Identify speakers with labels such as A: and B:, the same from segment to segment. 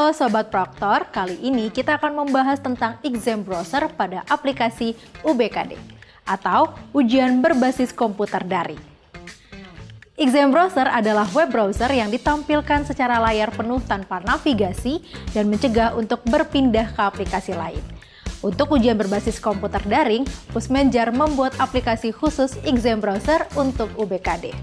A: Halo Sobat Proktor, kali ini kita akan membahas tentang exam browser pada aplikasi UBKD atau ujian berbasis komputer daring. Exam browser adalah web browser yang ditampilkan secara layar penuh tanpa navigasi dan mencegah untuk berpindah ke aplikasi lain. Untuk ujian berbasis komputer daring, Pusmenjar membuat aplikasi khusus exam browser untuk UBKD.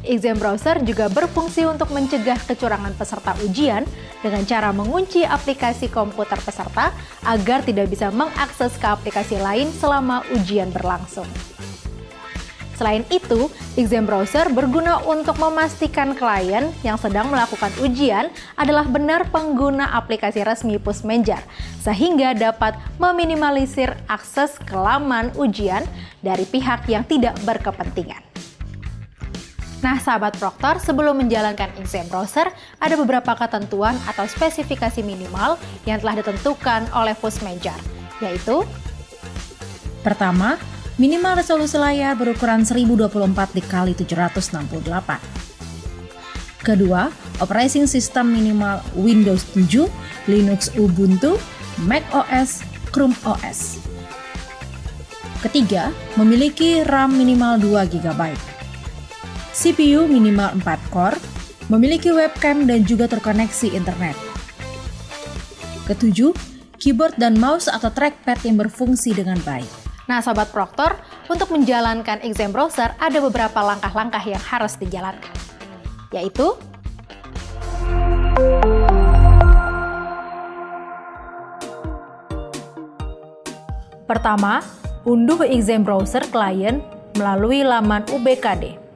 A: Exam browser juga berfungsi untuk mencegah kecurangan peserta ujian dengan cara mengunci aplikasi komputer peserta agar tidak bisa mengakses ke aplikasi lain selama ujian berlangsung. Selain itu, exam browser berguna untuk memastikan klien yang sedang melakukan ujian adalah benar pengguna aplikasi resmi Pusmenjar, sehingga dapat meminimalisir akses ke laman ujian dari pihak yang tidak berkepentingan. Nah, sahabat Proktor, sebelum menjalankan exam browser, ada beberapa ketentuan atau spesifikasi minimal yang telah ditentukan oleh Pusmenjar, yaitu:
B: pertama, minimal resolusi layar berukuran 1024 x 768. Kedua, operating system minimal Windows 7, Linux Ubuntu, Mac OS, Chrome OS. Ketiga, memiliki RAM minimal 2 GB. CPU minimal 4 core, memiliki webcam dan juga terkoneksi internet. Ketujuh, keyboard dan mouse atau trackpad yang berfungsi dengan baik.
A: Nah, Sobat Proktor, untuk menjalankan exam browser ada beberapa langkah-langkah yang harus dijalankan, yaitu: pertama, unduh exam browser klien melalui laman UBKD.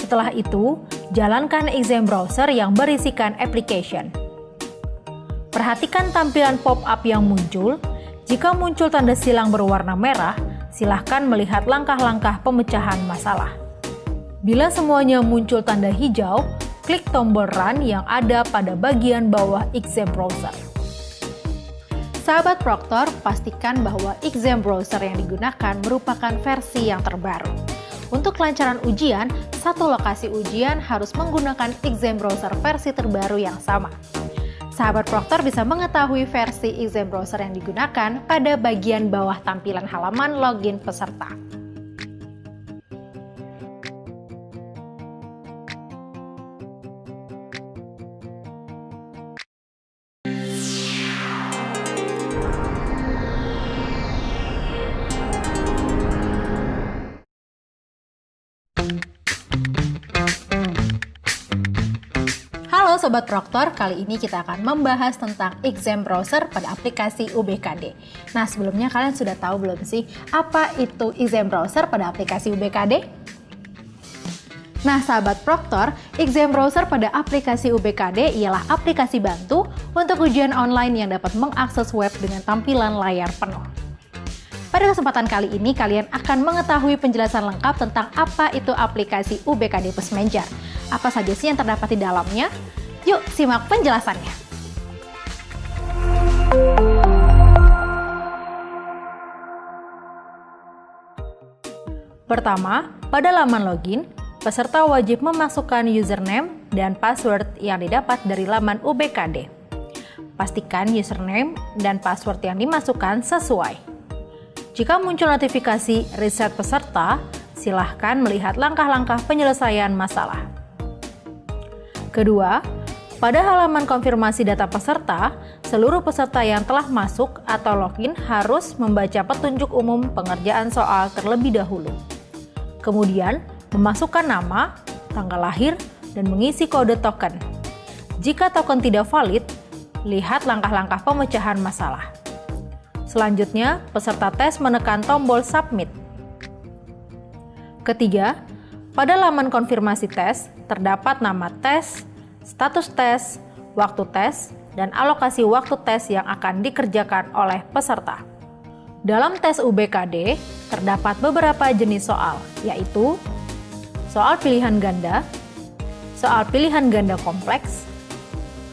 A: Setelah itu, jalankan exam browser yang berisikan application. Perhatikan tampilan pop-up yang muncul. Jika muncul tanda silang berwarna merah, silahkan melihat langkah-langkah pemecahan masalah. Bila semuanya muncul tanda hijau, klik tombol Run yang ada pada bagian bawah exam browser. Sahabat Proktor, pastikan bahwa exam browser yang digunakan merupakan versi yang terbaru. Untuk kelancaran ujian, satu lokasi ujian harus menggunakan exam browser versi terbaru yang sama. Sahabat Proktor bisa mengetahui versi exam browser yang digunakan pada bagian bawah tampilan halaman login peserta. Halo Sobat Proktor, kali ini kita akan membahas tentang exam browser pada aplikasi UBKD. Nah, sebelumnya kalian sudah tahu belum sih apa itu exam browser pada aplikasi UBKD? Nah, sahabat Proktor, exam browser pada aplikasi UBKD ialah aplikasi bantu untuk ujian online yang dapat mengakses web dengan tampilan layar penuh. Pada kesempatan kali ini, kalian akan mengetahui penjelasan lengkap tentang apa itu aplikasi UBKD Pusmenjar. Apa saja sih yang terdapat di dalamnya? Yuk, simak penjelasannya. Pertama, pada laman login, peserta wajib memasukkan username dan password yang didapat dari laman UBKD. Pastikan username dan password yang dimasukkan sesuai. Jika muncul notifikasi reset peserta, silahkan melihat langkah-langkah penyelesaian masalah. Kedua, pada halaman konfirmasi data peserta, seluruh peserta yang telah masuk atau login harus membaca petunjuk umum pengerjaan soal terlebih dahulu. Kemudian, memasukkan nama, tanggal lahir, dan mengisi kode token. Jika token tidak valid, lihat langkah-langkah pemecahan masalah. Selanjutnya, peserta tes menekan tombol submit. Ketiga, pada laman konfirmasi tes, terdapat nama tes, status tes, waktu tes, dan alokasi waktu tes yang akan dikerjakan oleh peserta. Dalam tes UBKD, terdapat beberapa jenis soal, yaitu soal pilihan ganda kompleks,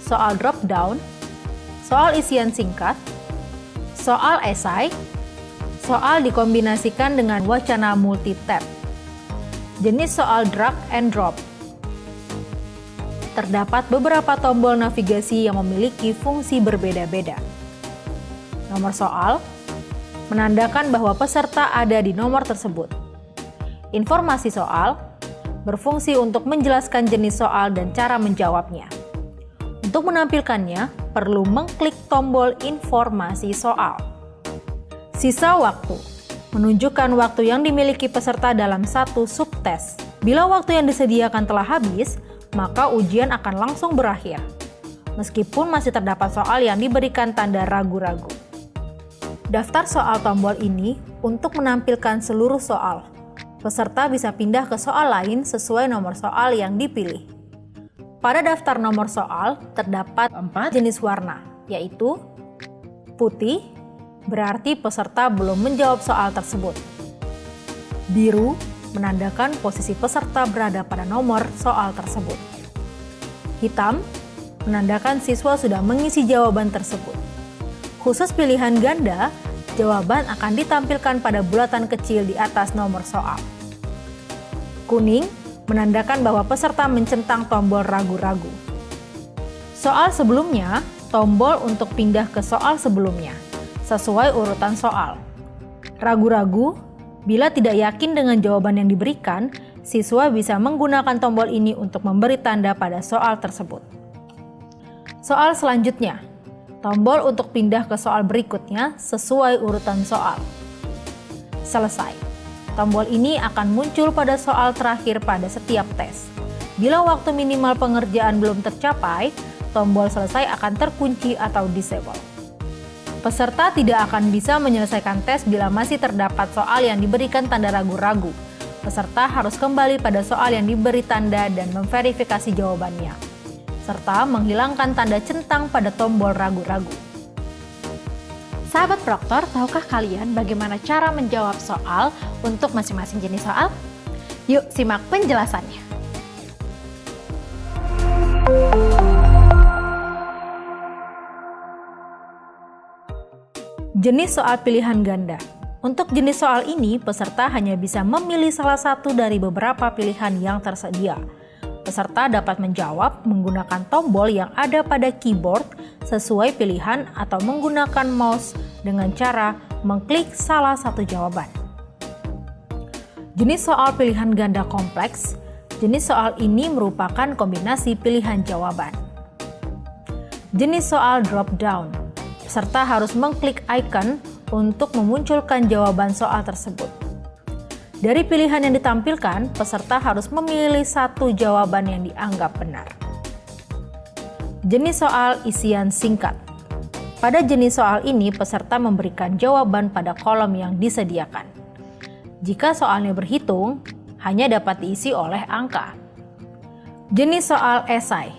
A: soal drop down, soal isian singkat, soal esai, soal dikombinasikan dengan wacana multi-tab, jenis soal drag and drop. terdapat beberapa tombol navigasi yang memiliki fungsi berbeda-beda. Nomor soal menandakan bahwa peserta ada di nomor tersebut. Informasi soal berfungsi untuk menjelaskan jenis soal dan cara menjawabnya. Untuk menampilkannya, perlu mengklik tombol informasi soal. Sisa waktu menunjukkan waktu yang dimiliki peserta dalam satu subtes. Bila waktu yang disediakan telah habis, maka ujian akan langsung berakhir. Meskipun masih terdapat soal yang diberikan tanda ragu-ragu. Daftar soal tombol ini untuk menampilkan seluruh soal. Peserta bisa pindah ke soal lain sesuai nomor soal yang dipilih. Pada daftar nomor soal terdapat 4 jenis warna, yaitu putih, berarti peserta belum menjawab soal tersebut. Biru, menandakan posisi peserta berada pada nomor soal tersebut. Hitam, menandakan siswa sudah mengisi jawaban tersebut. Khusus pilihan ganda, jawaban akan ditampilkan pada bulatan kecil di atas nomor soal. Kuning, menandakan bahwa peserta mencentang tombol ragu-ragu. Soal sebelumnya, tombol untuk pindah ke soal sebelumnya, sesuai urutan soal. Ragu-ragu, bila tidak yakin dengan jawaban yang diberikan, siswa bisa menggunakan tombol ini untuk memberi tanda pada soal tersebut. Soal selanjutnya, tombol untuk pindah ke soal berikutnya sesuai urutan soal. Selesai. Tombol ini akan muncul pada soal terakhir pada setiap tes. Bila waktu minimal pengerjaan belum tercapai, tombol selesai akan terkunci atau disable. Peserta tidak akan bisa menyelesaikan tes bila masih terdapat soal yang diberikan tanda ragu-ragu. Peserta harus kembali pada soal yang diberi tanda dan memverifikasi jawabannya, serta menghilangkan tanda centang pada tombol ragu-ragu. Sahabat Proktor, tahukah kalian bagaimana cara menjawab soal untuk masing-masing jenis soal? Yuk simak penjelasannya. Jenis soal pilihan ganda. Untuk jenis soal ini, peserta hanya bisa memilih salah satu dari beberapa pilihan yang tersedia. Peserta dapat menjawab menggunakan tombol yang ada pada keyboard sesuai pilihan atau menggunakan mouse dengan cara mengklik salah satu jawaban. Jenis soal pilihan ganda kompleks. Jenis soal ini merupakan kombinasi pilihan jawaban. Jenis soal drop down. Peserta harus mengklik icon untuk memunculkan jawaban soal tersebut. Dari pilihan yang ditampilkan, peserta harus memilih satu jawaban yang dianggap benar. Jenis soal isian singkat. Pada jenis soal ini, peserta memberikan jawaban pada kolom yang disediakan. Jika soalnya berhitung, hanya dapat diisi oleh angka. Jenis soal esai.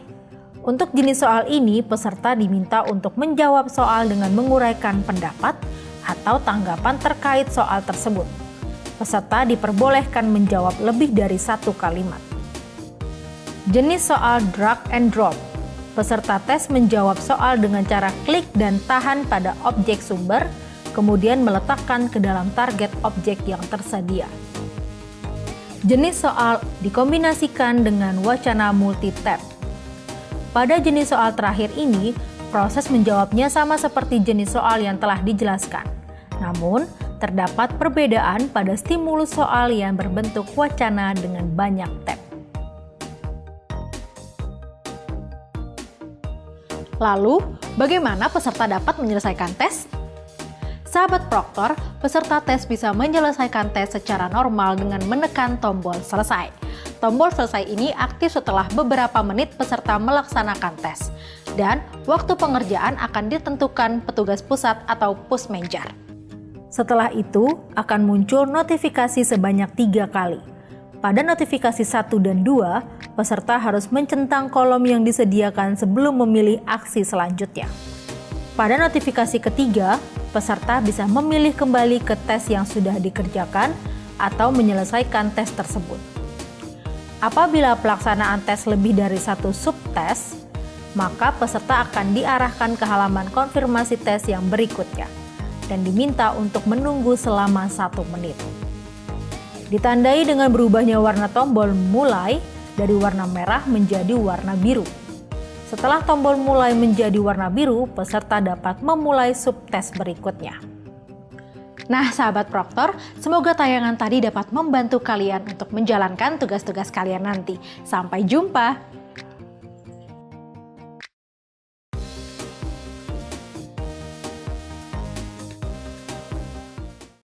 A: Untuk jenis soal ini, peserta diminta untuk menjawab soal dengan menguraikan pendapat atau tanggapan terkait soal tersebut. Peserta diperbolehkan menjawab lebih dari satu kalimat. Jenis soal drag and drop. Peserta tes menjawab soal dengan cara klik dan tahan pada objek sumber, kemudian meletakkan ke dalam target objek yang tersedia. Jenis soal dikombinasikan dengan wacana multi-tab. Pada jenis soal terakhir ini, proses menjawabnya sama seperti jenis soal yang telah dijelaskan. Namun, terdapat perbedaan pada stimulus soal yang berbentuk wacana dengan banyak tab. Lalu, bagaimana peserta dapat menyelesaikan tes? Sahabat Proktor, peserta tes bisa menyelesaikan tes secara normal dengan menekan tombol selesai. Tombol selesai ini aktif setelah beberapa menit peserta melaksanakan tes, dan waktu pengerjaan akan ditentukan petugas pusat atau pusmenjar. Setelah itu, akan muncul notifikasi sebanyak 3 kali. Pada notifikasi 1 dan 2, peserta harus mencentang kolom yang disediakan sebelum memilih aksi selanjutnya. Pada notifikasi ketiga, peserta bisa memilih kembali ke tes yang sudah dikerjakan atau menyelesaikan tes tersebut. Apabila pelaksanaan tes lebih dari satu subtes, maka peserta akan diarahkan ke halaman konfirmasi tes yang berikutnya dan diminta untuk menunggu selama 1 menit. Ditandai dengan berubahnya warna tombol mulai dari warna merah menjadi warna biru. Setelah tombol mulai menjadi warna biru, peserta dapat memulai subtes berikutnya. Nah, sahabat Proktor, semoga tayangan tadi dapat membantu kalian untuk menjalankan tugas-tugas kalian nanti. Sampai jumpa!